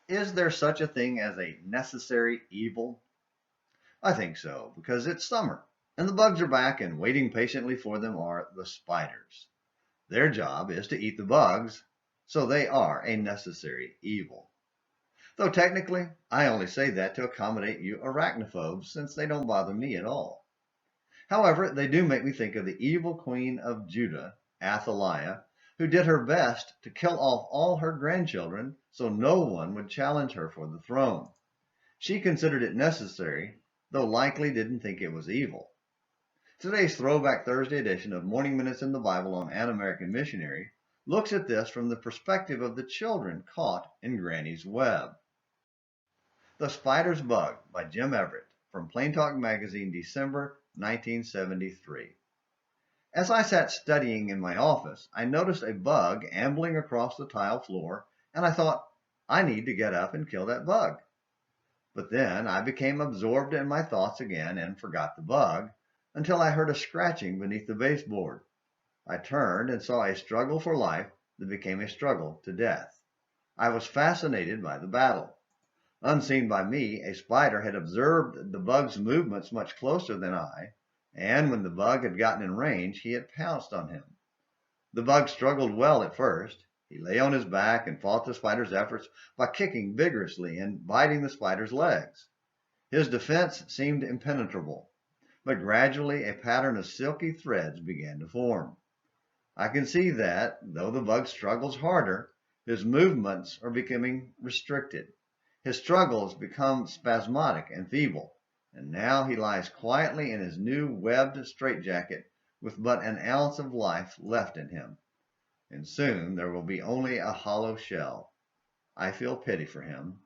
Is there such a thing as a necessary evil? I think so, because it's summer, and the bugs are back, and waiting patiently for them are the spiders. Their job is to eat the bugs, so they are a necessary evil. Though technically, I only say that to accommodate you arachnophobes, since they don't bother me at all. However, they do make me think of the evil queen of Judah, Athaliah, who did her best to kill off all her grandchildren so no one would challenge her for the throne. She considered it necessary, though likely didn't think it was evil. Today's Throwback Thursday edition of Morning Minutes in the Bible on An American Missionary looks at this from the perspective of the children caught in Granny's web. The Spider's Bug by Jim Everett from Plain Talk Magazine, December 1973. As I sat studying in my office, I noticed a bug ambling across the tile floor, and I thought, I need to get up and kill that bug. But then I became absorbed in my thoughts again and forgot the bug until I heard a scratching beneath the baseboard. I turned and saw a struggle for life that became a struggle to death. I was fascinated by the battle. Unseen by me, a spider had observed the bug's movements much closer than I, and when the bug had gotten in range, he had pounced on him. The bug struggled well at first. He lay on his back and fought the spider's efforts by kicking vigorously and biting the spider's legs. His defense seemed impenetrable, but gradually a pattern of silky threads began to form. I can see that, though the bug struggles harder, his movements are becoming restricted. His struggles become spasmodic and feeble, and now he lies quietly in his new webbed straitjacket with but an ounce of life left in him. And soon there will be only a hollow shell. I feel pity for him.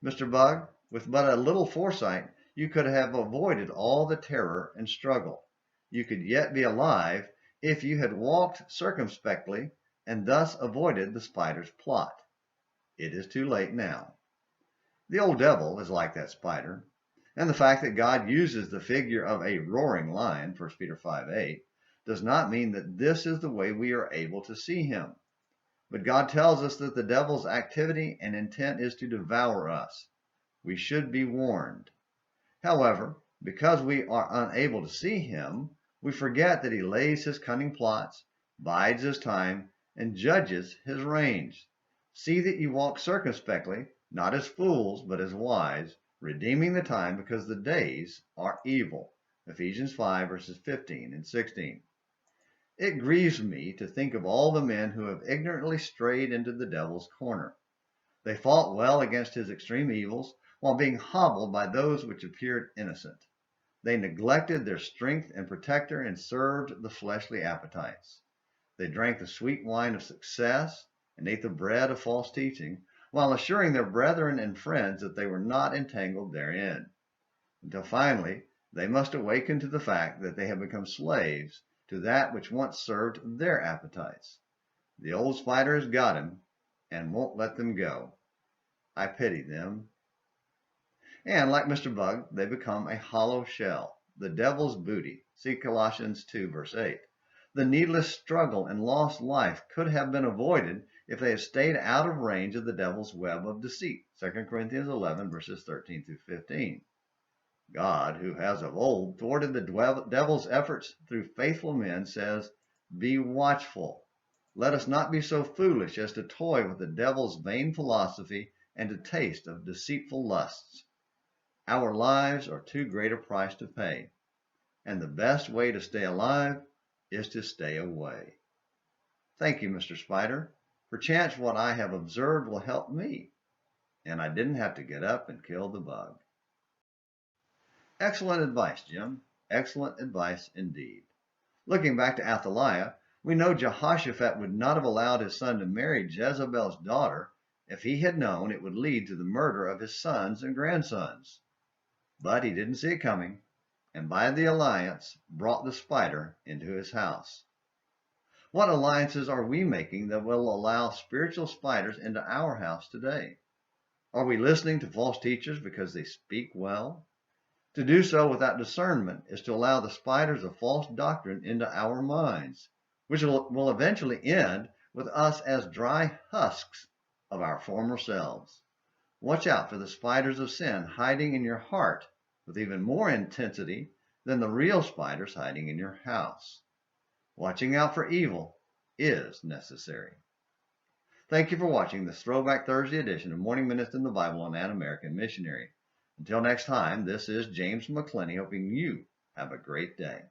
Mr. Bug, with but a little foresight, you could have avoided all the terror and struggle. You could yet be alive if you had walked circumspectly and thus avoided the spider's plot. It is too late now. The old devil is like that spider, and the fact that God uses the figure of a roaring lion, 1 Peter 5:8, does not mean that this is the way we are able to see him. But God tells us that the devil's activity and intent is to devour us. We should be warned. However, because we are unable to see him, we forget that he lays his cunning plots, bides his time, and judges his range. See that you walk circumspectly, not as fools, but as wise, redeeming the time because the days are evil. Ephesians 5 verses 15 and 16. It grieves me to think of all the men who have ignorantly strayed into the devil's corner. They fought well against his extreme evils while being hobbled by those which appeared innocent. They neglected their strength and protector and served the fleshly appetites. They drank the sweet wine of success and ate the bread of false teaching, while assuring their brethren and friends that they were not entangled therein, until finally they must awaken to the fact that they have become slaves to that which once served their appetites. The old spider has got him and won't let them go. I pity them. And like Mr. Bug, they become a hollow shell, the devil's booty. See Colossians 2 verse 8. The needless struggle and lost life could have been avoided if they had stayed out of range of the devil's web of deceit. 2 Corinthians 11 verses 13 through 15. God, who has of old thwarted the devil's efforts through faithful men, says, "Be watchful. Let us not be so foolish as to toy with the devil's vain philosophy and to taste of deceitful lusts." Our lives are too great a price to pay, and the best way to stay alive is to stay away. Thank you, Mr. Spider. Perchance what I have observed will help me, and I didn't have to get up and kill the bug. Excellent advice, Jim. Excellent advice indeed. Looking back to Athaliah, we know Jehoshaphat would not have allowed his son to marry Jezebel's daughter if he had known it would lead to the murder of his sons and grandsons. But he didn't see it coming, and by the alliance brought the spider into his house. What alliances are we making that will allow spiritual spiders into our house today? Are we listening to false teachers because they speak well? To do so without discernment is to allow the spiders of false doctrine into our minds, which will eventually end with us as dry husks of our former selves. Watch out for the spiders of sin hiding in your heart with even more intensity than the real spiders hiding in your house. Watching out for evil is necessary. Thank you for watching this Throwback Thursday edition of Morning Minutes in the Bible and An American Missionary. Until next time, this is James McClenny hoping you have a great day.